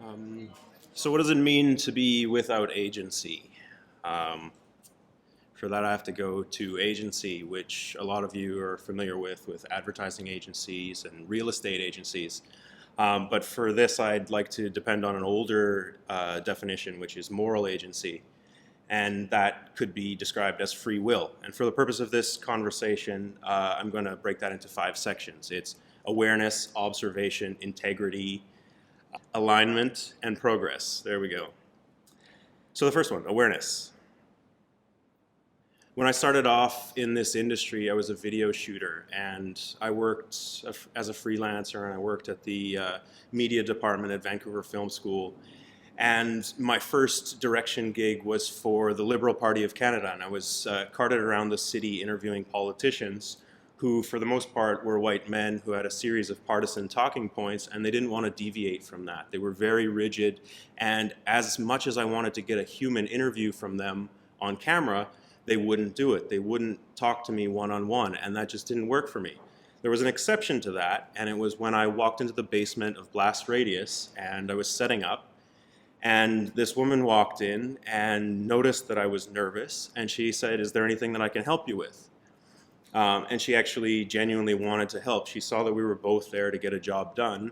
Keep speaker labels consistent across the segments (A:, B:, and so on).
A: Um, so what does it mean to be without agency? Um, for that, I have to go to agency, which a lot of you are familiar with advertising agencies and real estate agencies. But for this, I'd like to depend on an older definition, which is moral agency. And that could be described as free will. And for the purpose of this conversation, I'm going to break that into 5 sections. It's awareness, observation, integrity, alignment, and progress. There we go. So the first one, awareness. When I started off in this industry, I was a video shooter, and I worked as a freelancer, and I worked at the media department at Vancouver Film School. And my first direction gig was for the Liberal Party of Canada, and I was carted around the city interviewing politicians who, for the most part, were white men who had a series of partisan talking points, and they didn't want to deviate from that. They were very rigid, and as much as I wanted to get a human interview from them on camera, they wouldn't do it. They wouldn't talk to me one-on-one, and that just didn't work for me. There was an exception to that, and it was when I walked into the basement of Blast Radius, and I was setting up, and this woman walked in and noticed that I was nervous, and she said, "Is there anything that I can help you with?" And she actually genuinely wanted to help. She saw that we were both there to get a job done,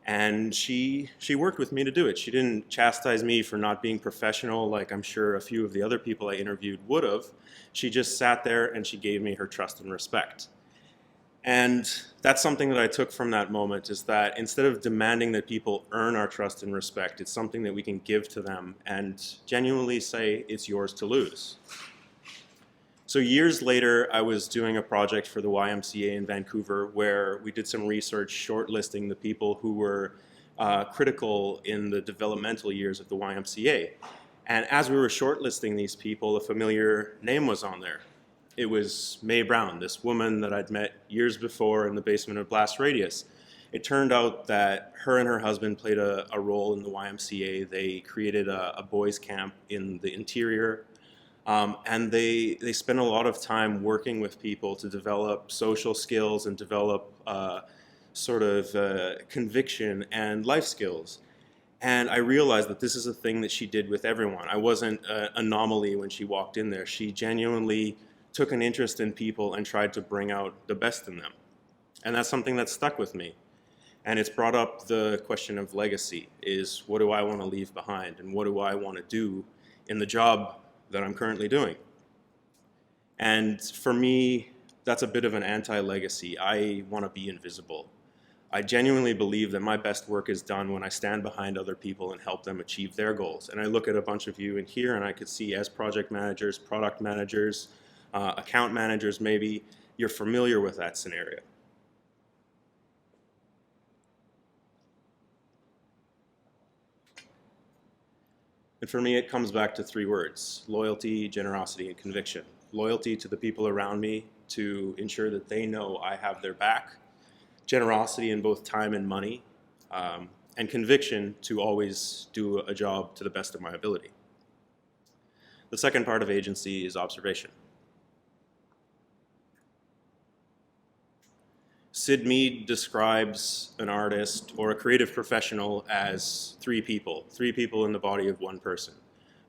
A: and she worked with me to do it. She didn't chastise me for not being professional like I'm sure a few of the other people I interviewed would have. She just sat there and she gave me her trust and respect. And that's something that I took from that moment, is that instead of demanding that people earn our trust and respect, it's something that we can give to them and genuinely say, it's yours to lose. So years later, I was doing a project for the YMCA in Vancouver where we did some research shortlisting the people who were critical in the developmental years of the YMCA. And as we were shortlisting these people, a familiar name was on there. It was Mae Brown, this woman that I'd met years before in the basement of Blast Radius. It turned out that her and her husband played a role in the YMCA. They created a boys' camp in the interior. And they spend a lot of time working with people to develop social skills and develop conviction and life skills. And I realized that this is a thing that she did with everyone. I wasn't an anomaly when she walked in there. She genuinely took an interest in people and tried to bring out the best in them. And that's something that stuck with me. And it's brought up the question of legacy, is what do I want to leave behind and what do I want to do in the job that I'm currently doing. And for me, that's a bit of an anti-legacy. I want to be invisible. I genuinely believe that my best work is done when I stand behind other people and help them achieve their goals. And I look at a bunch of you in here and I could see as project managers, product managers, account managers maybe, you're familiar with that scenario. And for me, it comes back to 3 words: loyalty, generosity, and conviction. Loyalty to the people around me to ensure that they know I have their back. Generosity in both time and money. And conviction to always do a job to the best of my ability. The second part of agency is observation. Sid Mead describes an artist or a creative professional as 3 people in the body of one person.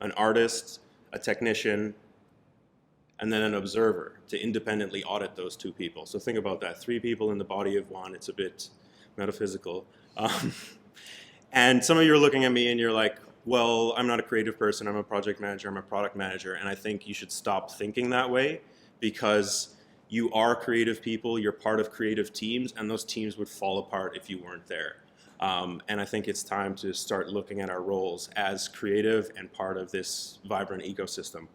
A: An artist, a technician, and then an observer to independently audit those 2 people. So think about that, 3 people in the body of one. It's a bit metaphysical. And some of you are looking at me and you're like, well, I'm not a creative person, I'm a project manager, I'm a product manager, and I think you should stop thinking that way, because you are creative people, you're part of creative teams, and those teams would fall apart if you weren't there. And I think it's time to start looking at our roles as creative and part of this vibrant ecosystem.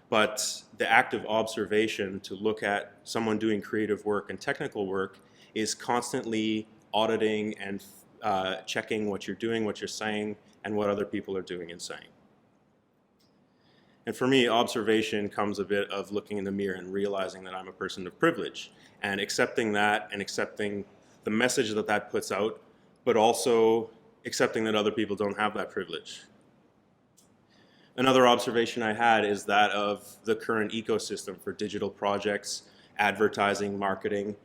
A: But the act of observation to look at someone doing creative work and technical work is constantly auditing and checking what you're doing, what you're saying, and what other people are doing and saying. And for me, observation comes a bit of looking in the mirror and realizing that I'm a person of privilege, and accepting that and accepting the message that that puts out, but also accepting that other people don't have that privilege. Another observation I had is that of the current ecosystem for digital projects, advertising, marketing,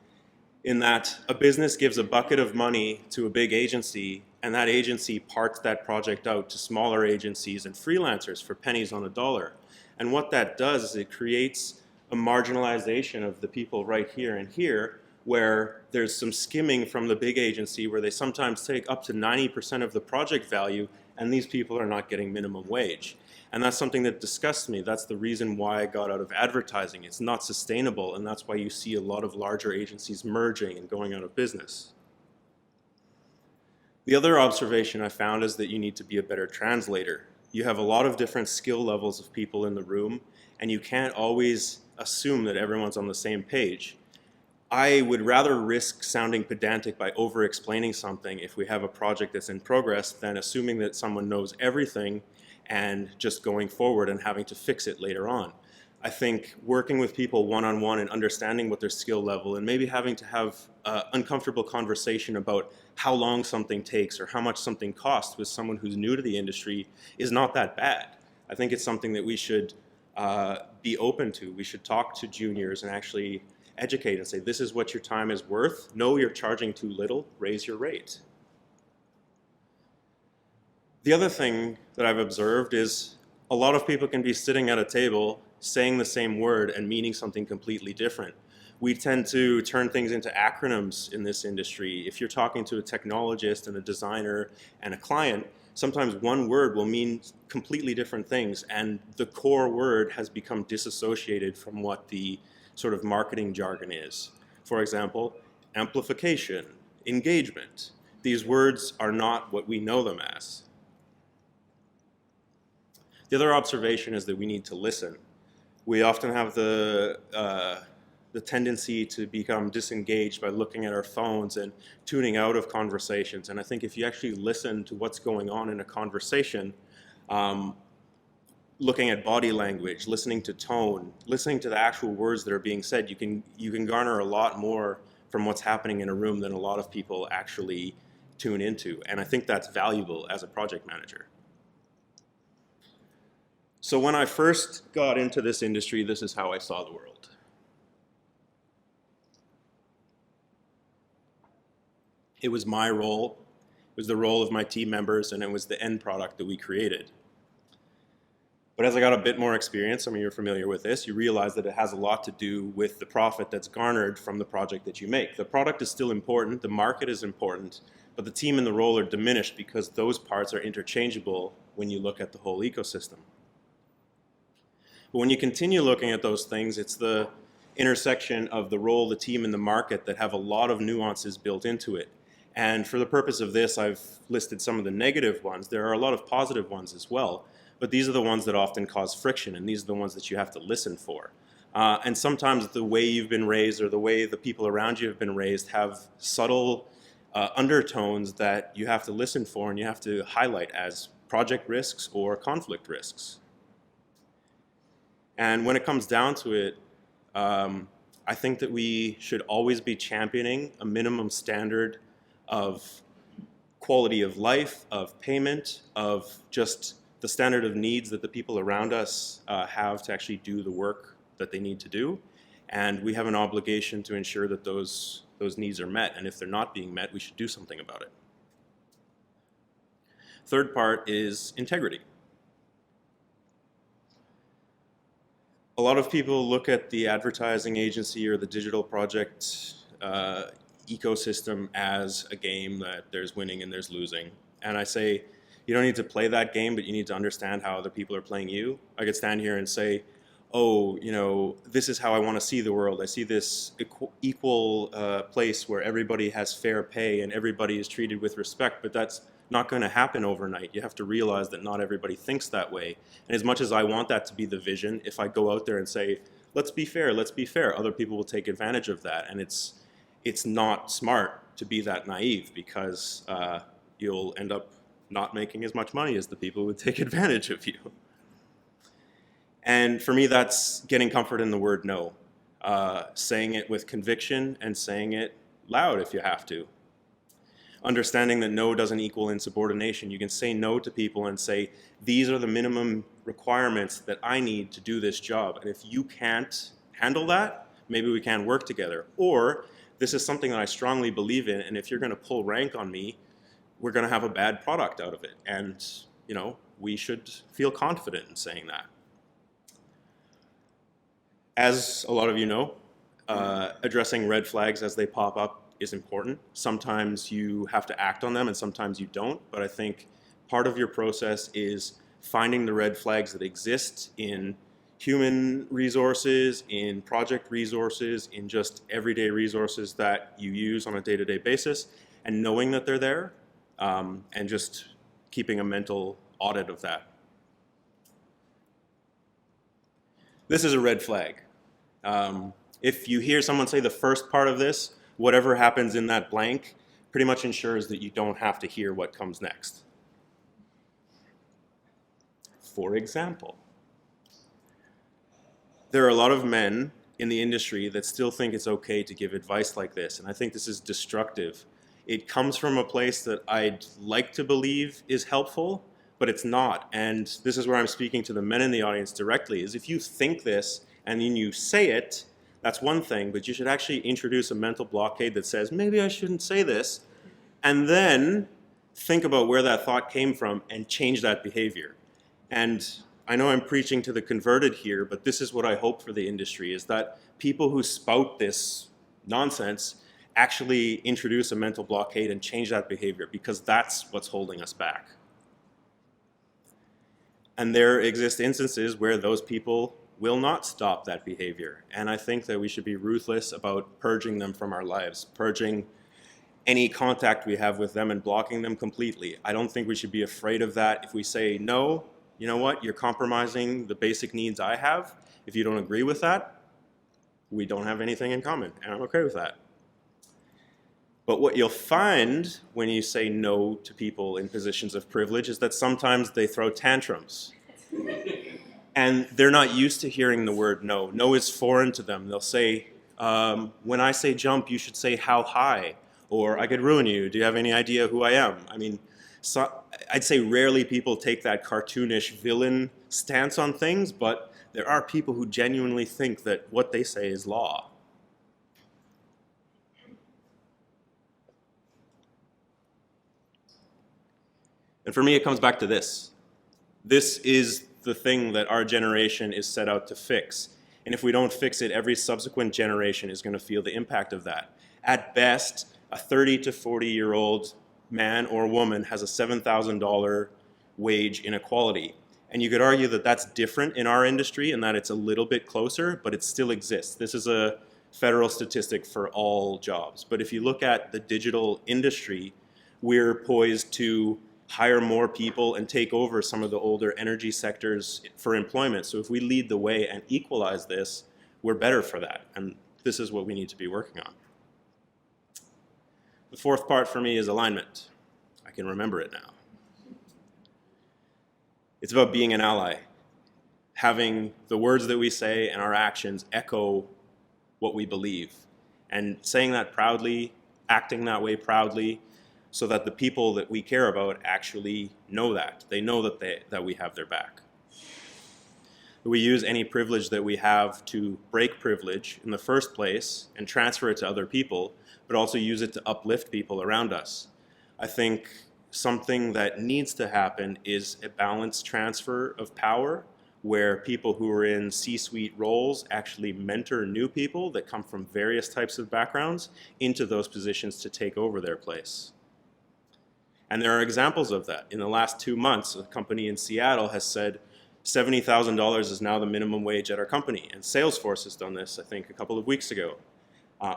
A: in that a business gives a bucket of money to a big agency and that agency parts that project out to smaller agencies and freelancers for pennies on a dollar. And what that does is it creates a marginalization of the people right here and here, where there's some skimming from the big agency where they sometimes take up to 90% of the project value, and these people are not getting minimum wage. And that's something that disgusts me. That's the reason why I got out of advertising. It's not sustainable, and that's why you see a lot of larger agencies merging and going out of business. The other observation I found is that you need to be a better translator. You have a lot of different skill levels of people in the room, and you can't always assume that everyone's on the same page. I would rather risk sounding pedantic by over-explaining something if we have a project that's in progress than assuming that someone knows everything and just going forward and having to fix it later on. I think working with people one-on-one and understanding what their skill level, and maybe having to have an uncomfortable conversation about how long something takes or how much something costs with someone who's new to the industry is not that bad. I think it's something that we should be open to. We should talk to juniors and actually educate and say, this is what your time is worth. No, you're charging too little, raise your rate. The other thing that I've observed is a lot of people can be sitting at a table saying the same word and meaning something completely different. We tend to turn things into acronyms in this industry. If you're talking to a technologist and a designer and a client, sometimes one word will mean completely different things, and the core word has become disassociated from what the sort of marketing jargon is. For example, amplification, engagement. These words are not what we know them as. The other observation is that we need to listen. We often have the tendency to become disengaged by looking at our phones and tuning out of conversations. And I think if you actually listen to what's going on in a conversation, looking at body language, listening to tone, listening to the actual words that are being said, you can garner a lot more from what's happening in a room than a lot of people actually tune into. And I think that's valuable as a project manager. So when I first got into this industry, this is how I saw the world. It was my role, it was the role of my team members, and it was the end product that we created. But as I got a bit more experience, some of you are familiar with this, you realize that it has a lot to do with the profit that's garnered from the project that you make. The product is still important, the market is important, but the team and the role are diminished because those parts are interchangeable when you look at the whole ecosystem. But when you continue looking at those things, it's the intersection of the role, the team, and the market that have a lot of nuances built into it. And for the purpose of this, I've listed some of the negative ones. There are a lot of positive ones as well, but these are the ones that often cause friction, and these are the ones that you have to listen for. And sometimes the way you've been raised or the way the people around you have been raised have subtle undertones that you have to listen for and you have to highlight as project risks or conflict risks. And when it comes down to it, I think that we should always be championing a minimum standard of quality of life, of payment, of just the standard of needs that the people around us have to actually do the work that they need to do. And we have an obligation to ensure that those needs are met. And if they're not being met, we should do something about it. Third part is integrity. A lot of people look at the advertising agency or the digital project ecosystem as a game that there's winning and there's losing. And I say, you don't need to play that game, but you need to understand how other people are playing you. I could stand here and say, oh, you know, this is how I want to see the world. I see this equal place where everybody has fair pay and everybody is treated with respect, but that's not going to happen overnight. You have to realize that not everybody thinks that way. And as much as I want that to be the vision, if I go out there and say, let's be fair, other people will take advantage of that. And it's not smart to be that naive because you'll end up not making as much money as the people who would take advantage of you. And for me, that's getting comfort in the word no. Saying it with conviction and saying it loud if you have to. Understanding that no doesn't equal insubordination. You can say no to people and say, these are the minimum requirements that I need to do this job. And if you can't handle that, maybe we can't work together. Or this is something that I strongly believe in, and if you're going to pull rank on me, we're going to have a bad product out of it. And, we should feel confident in saying that. As a lot of you know, addressing red flags as they pop up is important. Sometimes you have to act on them and sometimes you don't, but I think part of your process is finding the red flags that exist in human resources, in project resources, in just everyday resources that you use on a day-to-day basis, and knowing that they're there, and just keeping a mental audit of that. This is a red flag. If you hear someone say the first part of this, whatever happens in that blank pretty much ensures that you don't have to hear what comes next. For example, there are a lot of men in the industry that still think it's okay to give advice like this, and I think this is destructive. It comes from a place that I'd like to believe is helpful, but it's not. And this is where I'm speaking to the men in the audience directly, is if you think this and then you say it, that's one thing, but you should actually introduce a mental blockade that says, maybe I shouldn't say this, and then think about where that thought came from and change that behavior. And I know I'm preaching to the converted here, but this is what I hope for the industry, is that people who spout this nonsense actually introduce a mental blockade and change that behavior, because that's what's holding us back. And there exist instances where those people will not stop that behavior. And I think that we should be ruthless about purging them from our lives, purging any contact we have with them and blocking them completely. I don't think we should be afraid of that. If we say, no, you know what, you're compromising the basic needs I have. If you don't agree with that, we don't have anything in common, and I'm okay with that. But what you'll find when you say no to people in positions of privilege is that sometimes they throw tantrums. And they're not used to hearing the word no. No is foreign to them. They'll say, when I say jump, you should say how high, or I could ruin you. Do you have any idea who I am? I mean, so I'd say rarely people take that cartoonish villain stance on things, but there are people who genuinely think that what they say is law. And for me, it comes back to this. This is the thing that our generation is set out to fix. And if we don't fix it, every subsequent generation is going to feel the impact of that. At best, a 30 to 40-year-old man or woman has a $7,000 wage inequality. And you could argue that that's different in our industry and that it's a little bit closer, but it still exists. This is a federal statistic for all jobs. But if you look at the digital industry, we're poised to hire more people and take over some of the older energy sectors for employment. So if we lead the way and equalize this, we're better for that. And this is what we need to be working on. The fourth part for me is alignment. I can remember it now. It's about being an ally, having the words that we say and our actions echo what we believe, and saying that proudly, acting that way proudly, so that the people that we care about actually know that. They know that we have their back. We use any privilege that we have to break privilege in the first place and transfer it to other people, but also use it to uplift people around us. I think something that needs to happen is a balanced transfer of power, where people who are in C-suite roles actually mentor new people that come from various types of backgrounds into those positions to take over their place. And there are examples of that. In the last 2 months, a company in Seattle has said $70,000 is now the minimum wage at our company. And Salesforce has done this, I think, a couple of weeks ago.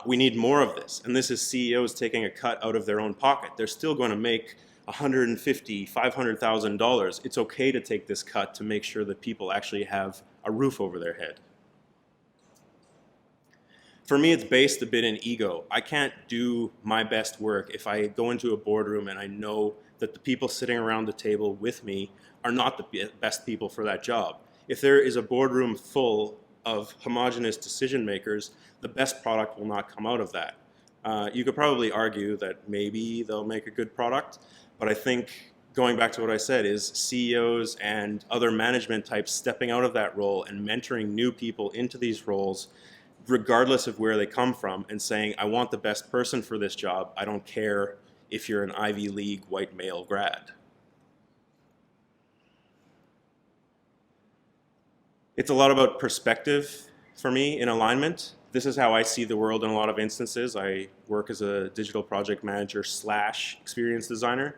A: We need more of this. And this is CEOs taking a cut out of their own pocket. They're still going to make $150,000, $500,000. It's okay to take this cut to make sure that people actually have a roof over their head. For me, it's based a bit in ego. I can't do my best work if I go into a boardroom and I know that the people sitting around the table with me are not the best people for that job. If there is a boardroom full of homogenous decision makers, the best product will not come out of that. You could probably argue that maybe they'll make a good product, but I think going back to what I said is CEOs and other management types stepping out of that role and mentoring new people into these roles, regardless of where they come from, and saying, I want the best person for this job. I don't care if you're an Ivy League white male grad. It's a lot about perspective for me in alignment. This is how I see the world in a lot of instances. I work as a digital project manager / experience designer.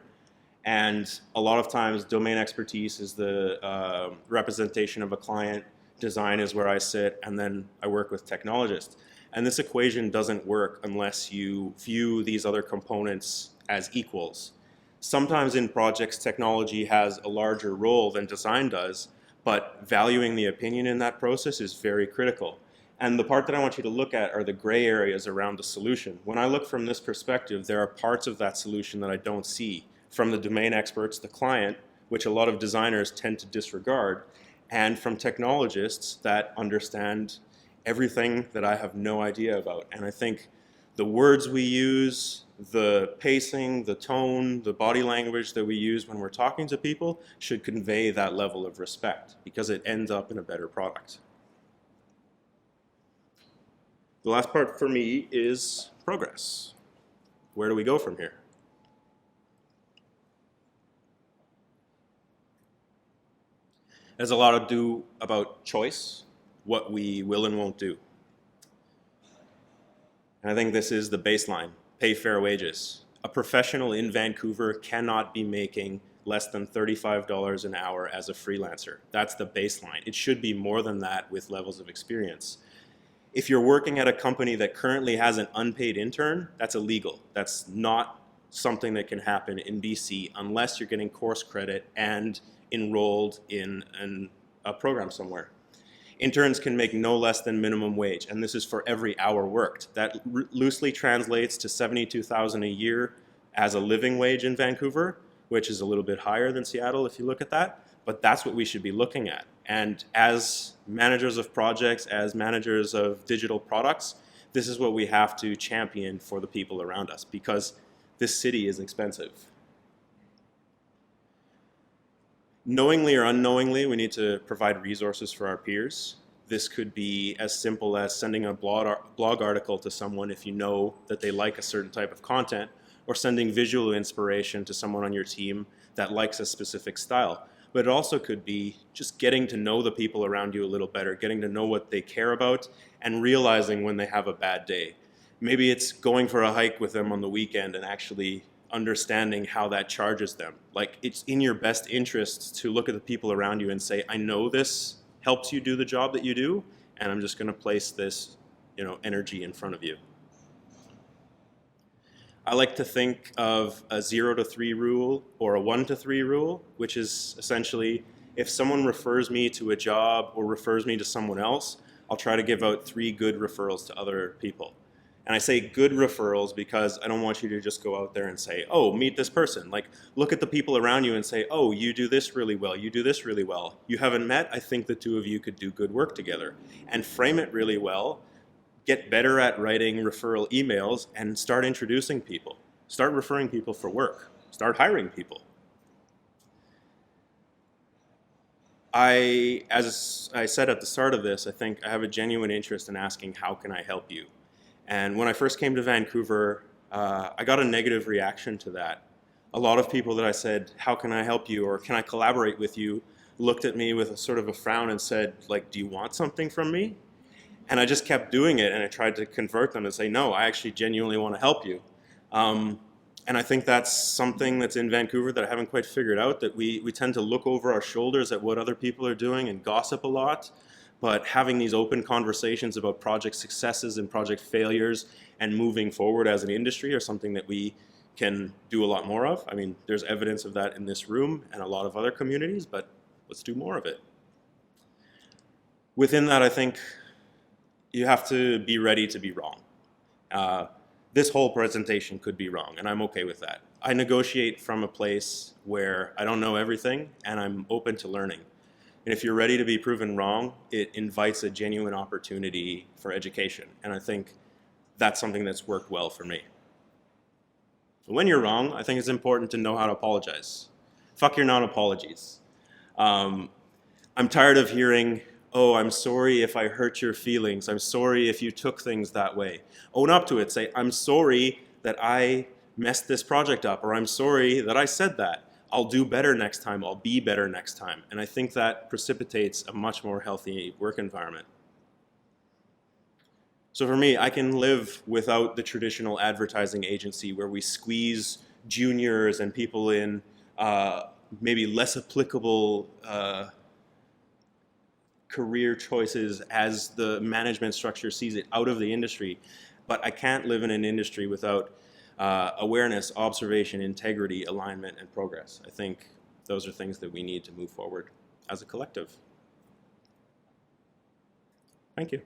A: And a lot of times domain expertise is the representation of a client, design is where I sit, and then I work with technologists. And this equation doesn't work unless you view these other components as equals. Sometimes in projects, technology has a larger role than design does, but valuing the opinion in that process is very critical. And the part that I want you to look at are the gray areas around the solution. When I look from this perspective, there are parts of that solution that I don't see. From the domain experts, the client, which a lot of designers tend to disregard, and from technologists that understand everything that I have no idea about. And I think the words we use, the pacing, the tone, the body language that we use when we're talking to people should convey that level of respect because it ends up in a better product. The last part for me is progress. Where do we go from here? It has a lot to do about choice, what we will and won't do. And I think this is the baseline, pay fair wages. A professional in Vancouver cannot be making less than $35 an hour as a freelancer. That's the baseline. It should be more than that with levels of experience. If you're working at a company that currently has an unpaid intern, that's illegal. That's not something that can happen in BC unless you're getting course credit and enrolled in a program somewhere. Interns can make no less than minimum wage, and this is for every hour worked. That loosely translates to $72,000 a year as a living wage in Vancouver, which is a little bit higher than Seattle if you look at that, but that's what we should be looking at. And as managers of projects, as managers of digital products, this is what we have to champion for the people around us because this city is expensive. Knowingly or unknowingly, we need to provide resources for our peers. This could be as simple as sending a blog article to someone if you know that they like a certain type of content, or sending visual inspiration to someone on your team that likes a specific style. But it also could be just getting to know the people around you a little better, getting to know what they care about, and realizing when they have a bad day. Maybe it's going for a hike with them on the weekend and actually understanding how that charges them. Like, it's in your best interests to look at the people around you and say, I know this helps you do the job that you do, and I'm just going to place this, energy in front of you. I like to think of a 0 to 3 rule or a 1 to 3 rule, which is essentially if someone refers me to a job or refers me to someone else, I'll try to give out 3 good referrals to other people. And I say good referrals because I don't want you to just go out there and say, oh, meet this person. Like, look at the people around you and say, oh, you do this really well, you do this really well. You haven't met, I think the two of you could do good work together. And frame it really well, get better at writing referral emails, and start introducing people. Start referring people for work. Start hiring people. As I said at the start of this, I think I have a genuine interest in asking, how can I help you? And when I first came to Vancouver, I got a negative reaction to that. A lot of people that I said, how can I help you, or can I collaborate with you, looked at me with a sort of a frown and said, like, do you want something from me? And I just kept doing it, and I tried to convert them and say, no, I actually genuinely want to help you. And I think that's something that's in Vancouver that I haven't quite figured out, that we tend to look over our shoulders at what other people are doing and gossip a lot. But having these open conversations about project successes and project failures and moving forward as an industry are something that we can do a lot more of. I mean, there's evidence of that in this room and a lot of other communities, but let's do more of it. Within that, I think you have to be ready to be wrong. This whole presentation could be wrong, and I'm okay with that. I negotiate from a place where I don't know everything, and I'm open to learning. And if you're ready to be proven wrong, it invites a genuine opportunity for education. And I think that's something that's worked well for me. When you're wrong, I think it's important to know how to apologize. Fuck your non-apologies. I'm tired of hearing, oh, I'm sorry if I hurt your feelings. I'm sorry if you took things that way. Own up to it. Say, I'm sorry that I messed this project up, or I'm sorry that I said that. I'll do better next time. I'll be better next time. And I think that precipitates a much more healthy work environment. So for me, I can live without the traditional advertising agency where we squeeze juniors and people in maybe less applicable career choices as the management structure sees it out of the industry. But I can't live in an industry without awareness, observation, integrity, alignment, and progress. I think those are things that we need to move forward as a collective. Thank you.